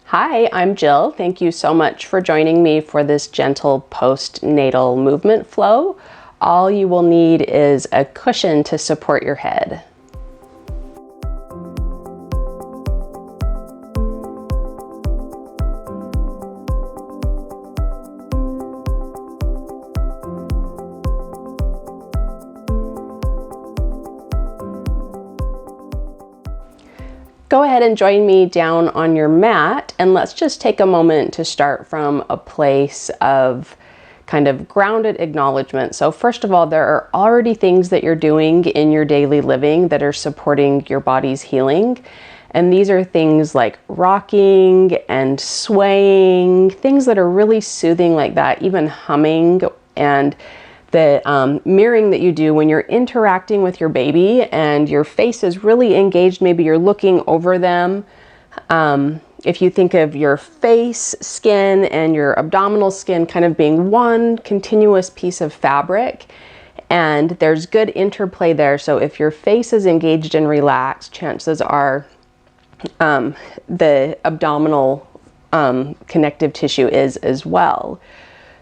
Hi, I'm Jill. Thank you so much for joining me for this gentle postnatal movement flow. All you will need is a cushion to support your head. Go ahead and join me down on your mat, and let's just take a moment to start from a place of kind of grounded acknowledgement. So first of all, there are already things that you're doing in your daily living that are supporting your body's healing. And these are things like rocking and swaying, things that are really soothing like that, even humming, and the mirroring that you do when you're interacting with your baby and your face is really engaged. Maybe you're looking over them. If you think of your face skin and your abdominal skin kind of being one continuous piece of fabric, and there's good interplay there. So if your face is engaged and relaxed, chances are the abdominal connective tissue is as well.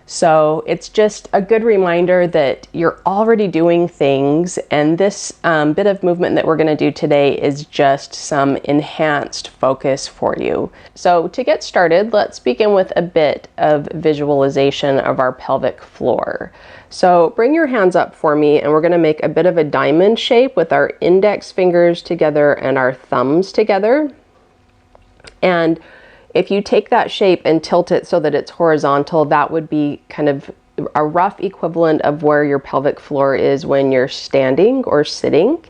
So it's just a good reminder that you're already doing things, and this bit of movement that we're going to do today is just some enhanced focus for you. So to get started, let's begin with a bit of visualization of our pelvic floor. So bring your hands up for me, and we're going to make a bit of a diamond shape with our index fingers together and our thumbs together. And if you take that shape and tilt it so that it's horizontal, that would be kind of a rough equivalent of where your pelvic floor is when you're standing or sitting.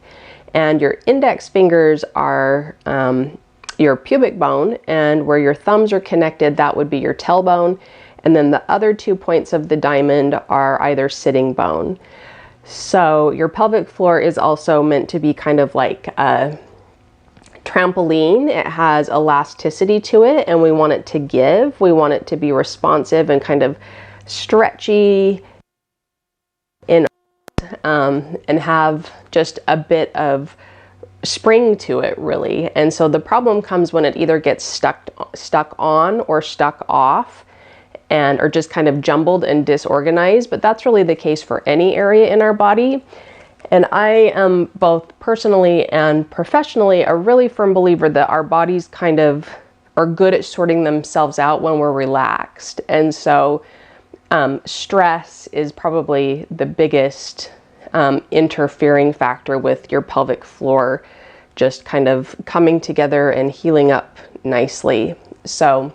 And your index fingers are your pubic bone, and where your thumbs are connected, that would be your tailbone. And then the other 2 points of the diamond are either sitting bone. So your pelvic floor is also meant to be kind of like a trampoline. It has elasticity to it, and we want it to give. We want it to be responsive and kind of stretchy and have just a bit of spring to it, really. And so the problem comes when it either gets stuck on or stuck off, and or just kind of jumbled and disorganized. But that's really the case for any area in our body. And I am both personally and professionally a really firm believer that our bodies kind of are good at sorting themselves out when we're relaxed. And so stress is probably the biggest interfering factor with your pelvic floor just kind of coming together and healing up nicely. So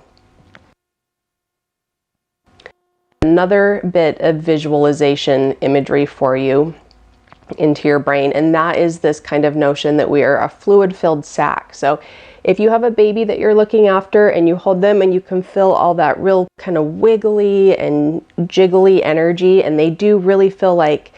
another bit of visualization imagery for you into your brain, and that is this kind of notion that we are a fluid-filled sac. So if you have a baby that you're looking after and you hold them and you can feel all that real kind of wiggly and jiggly energy, and they do really feel like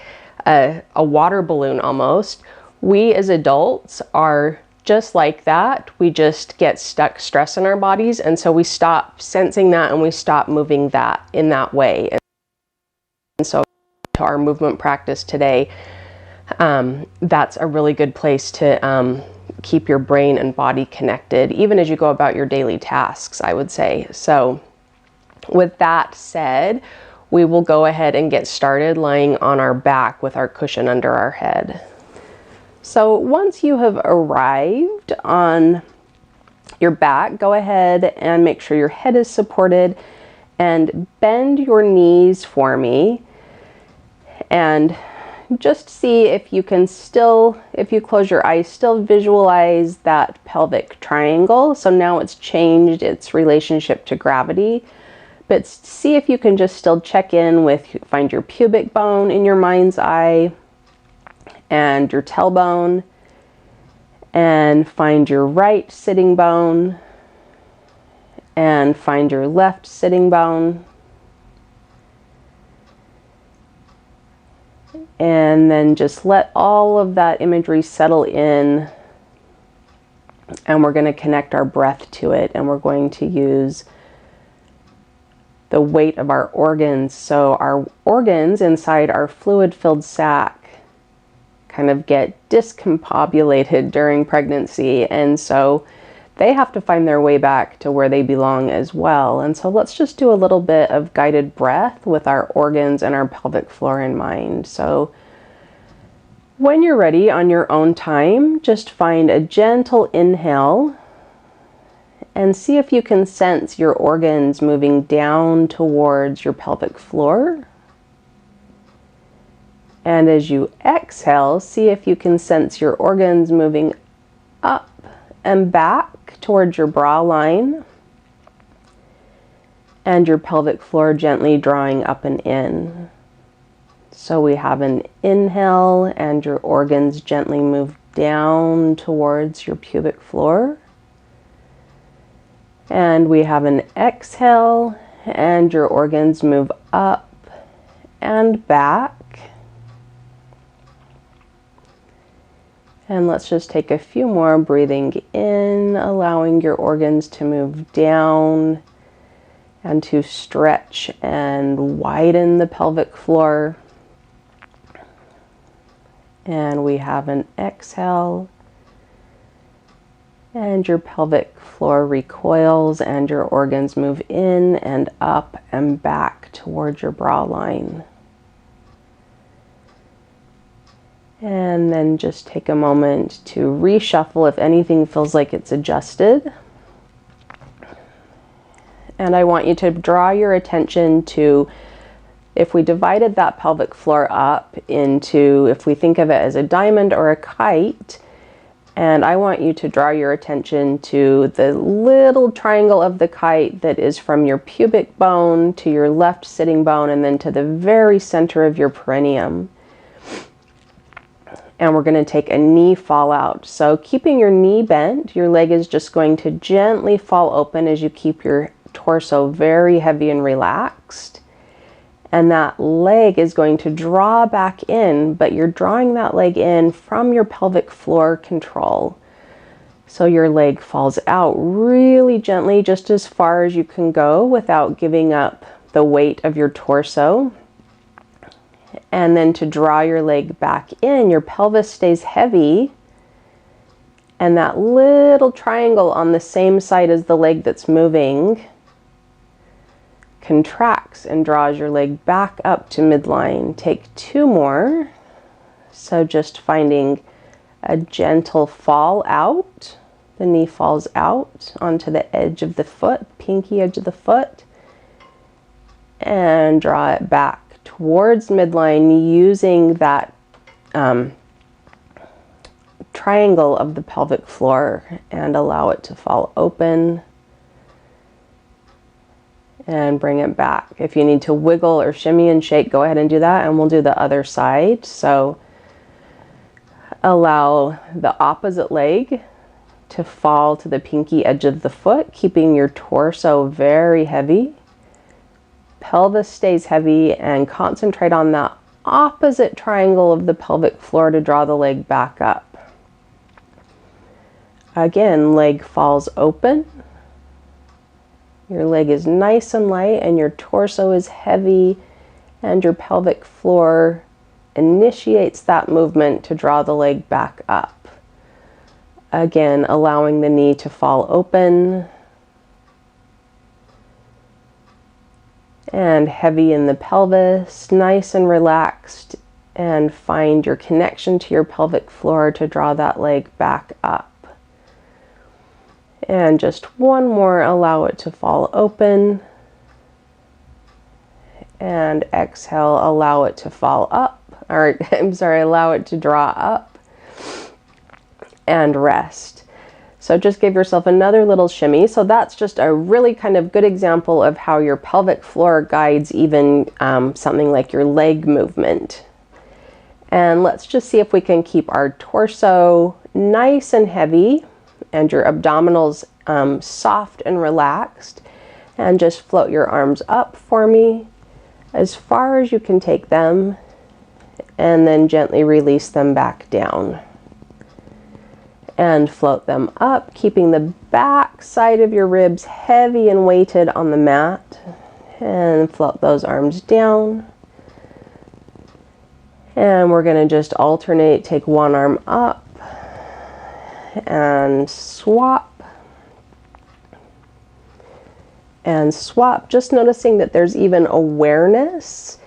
a water balloon almost, we as adults are just like that. We just get stuck stress in our bodies, and so we stop sensing that and we stop moving that in that way. And so to our movement practice today, that's a really good place to keep your brain and body connected, even as you go about your daily tasks, I would say. So with that said, we will go ahead and get started lying on our back with our cushion under our head. So once you have arrived on your back, go ahead and make sure your head is supported and bend your knees for me, and just see if you can still, if you close your eyes, still visualize that pelvic triangle. So now it's changed its relationship to gravity, but see if you can just still check in with, find your pubic bone in your mind's eye and your tailbone, and find your right sitting bone and find your left sitting bone. And then just let all of that imagery settle in, and we're going to connect our breath to it, and we're going to use the weight of our organs. So our organs inside our fluid-filled sac kind of get discombobulated during pregnancy, and so they have to find their way back to where they belong as well. And so let's just do a little bit of guided breath with our organs and our pelvic floor in mind. So when you're ready on your own time, just find a gentle inhale and see if you can sense your organs moving down towards your pelvic floor. And as you exhale, see if you can sense your organs moving up and back towards your bra line, and your pelvic floor gently drawing up and in. So we have an inhale and your organs gently move down towards your pubic floor. And we have an exhale and your organs move up and back. And let's just take a few more, breathing in, allowing your organs to move down and to stretch and widen the pelvic floor. And we have an exhale and your pelvic floor recoils and your organs move in and up and back towards your bra line. And then just take a moment to reshuffle if anything feels like it's adjusted. And I want you to draw your attention to, if we divided that pelvic floor up into, if we think of it as a diamond or a kite, and I want you to draw your attention to the little triangle of the kite that is from your pubic bone to your left sitting bone and then to the very center of your perineum. And we're going to take a knee fall out. So keeping your knee bent, your leg is just going to gently fall open as you keep your torso very heavy and relaxed. And that leg is going to draw back in, but you're drawing that leg in from your pelvic floor control. So your leg falls out really gently, just as far as you can go without giving up the weight of your torso. And then to draw your leg back in, your pelvis stays heavy. And that little triangle on the same side as the leg that's moving contracts and draws your leg back up to midline. Take two more. So just finding a gentle fall out. The knee falls out onto the edge of the foot, pinky edge of the foot. And draw it back towards midline using that triangle of the pelvic floor, and allow it to fall open and bring it back. If you need to wiggle or shimmy and shake, go ahead and do that, and we'll do the other side. So allow the opposite leg to fall to the pinky edge of the foot, keeping your torso very heavy. Pelvis stays heavy, and concentrate on that opposite triangle of the pelvic floor to draw the leg back up. Again, leg falls open. Your leg is nice and light and your torso is heavy, and your pelvic floor initiates that movement to draw the leg back up. Again, allowing the knee to fall open and heavy in the pelvis, nice and relaxed, and find your connection to your pelvic floor to draw that leg back up. And just one more, allow it to fall open. And exhale, allow it to fall up. Or, allow it to draw up. And rest. So just give yourself another little shimmy. So that's just a really kind of good example of how your pelvic floor guides even something like your leg movement. And let's just see if we can keep our torso nice and heavy and your abdominals soft and relaxed. And just float your arms up for me as far as you can take them, and then gently release them back down. And float them up, keeping the back side of your ribs heavy and weighted on the mat. And float those arms down. And we're going to just alternate, take one arm up and swap. and swap, just noticing that there's even awareness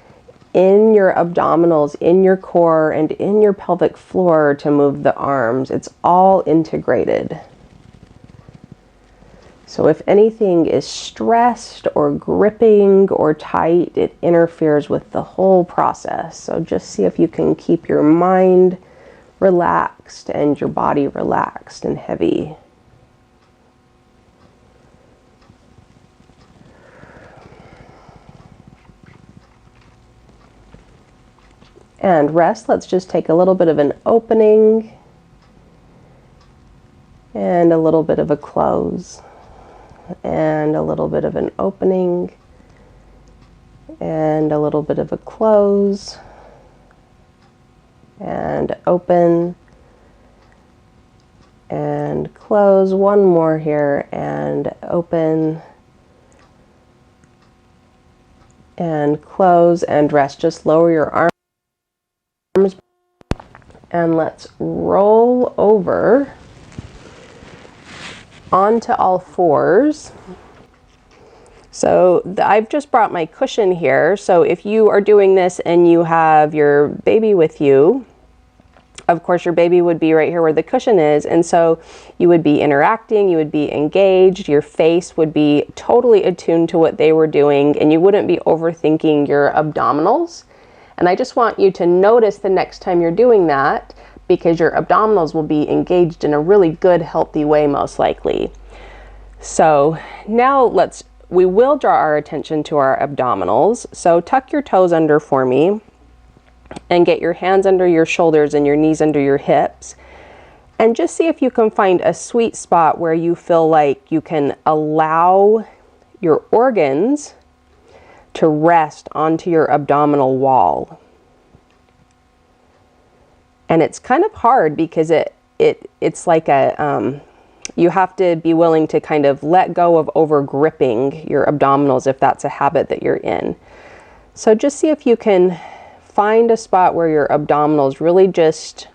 in your abdominals, in your core, and in your pelvic floor to move the arms. It's all integrated. So if anything is stressed or gripping or tight, it interferes with the whole process. So just see if you can keep your mind relaxed and your body relaxed and heavy. And rest, let's just take a little bit of an opening and a little bit of a close. And a little bit of an opening and a little bit of a close and open and close. One more here and open and close and rest. Just lower your arms and let's roll over onto all fours. So I've just brought my cushion here. So if you are doing this and you have your baby with you, of course your baby would be right here where the cushion is, and so you would be interacting, you would be engaged, your face would be totally attuned to what they were doing, and you wouldn't be overthinking your abdominals. And I just want you to notice the next time you're doing that, because your abdominals will be engaged in a really good, healthy way, most likely. So now we will draw our attention to our abdominals. So tuck your toes under for me and get your hands under your shoulders and your knees under your hips. And just see if you can find a sweet spot where you feel like you can allow your organs to rest onto your abdominal wall. And it's kind of hard because it's like you have to be willing to kind of let go of over gripping your abdominals if that's a habit that you're in. So just see if you can find a spot where your abdominals really just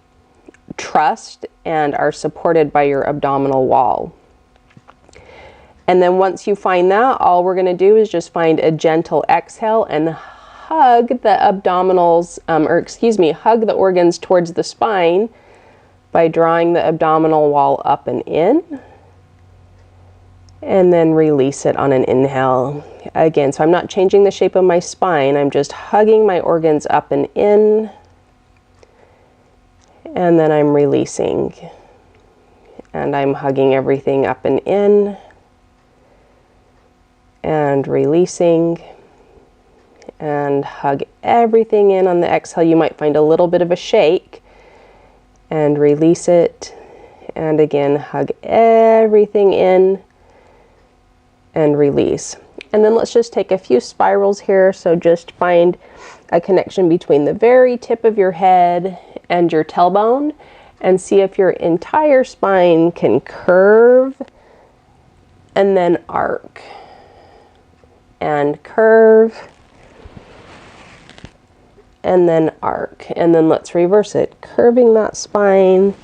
trust and are supported by your abdominal wall. And then once you find that, all we're going to do is just find a gentle exhale and hug the abdominals, hug the organs towards the spine by drawing the abdominal wall up and in. And then release it on an inhale. Again, so I'm not changing the shape of my spine, I'm just hugging my organs up and in. And then I'm releasing. And I'm hugging everything up and in. And releasing. And hug everything in on the exhale. You might find a little bit of a shake. And release it. And again, hug everything in. And release. And then let's just take a few spirals here. So just find a connection between the very tip of your head and your tailbone. And see if your entire spine can curve. And then arc. And curve. And then arc. And then let's reverse it. Curving that spine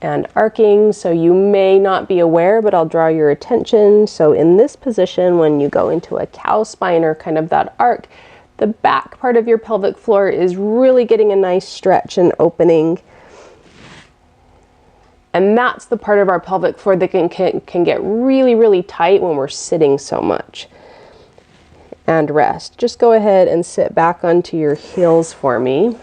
and arcing. So you may not be aware, but I'll draw your attention. So in this position, when you go into a cow spine or kind of that arc, the back part of your pelvic floor is really getting a nice stretch and opening. And that's the part of our pelvic floor that can get really, really tight when we're sitting so much. And rest. Just go ahead and sit back onto your heels for me.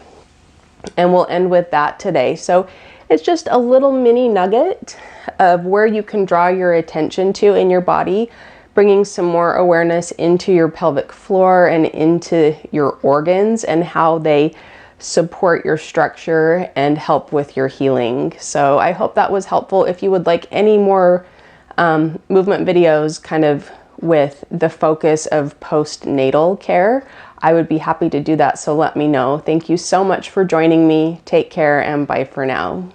And we'll end with that today. So it's just a little mini nugget of where you can draw your attention to in your body, bringing some more awareness into your pelvic floor and into your organs and how they support your structure and help with your healing. So I hope that was helpful. If you would like any more movement videos kind of with the focus of postnatal care, I would be happy to do that. So let me know. Thank you so much for joining me. Take care and bye for now.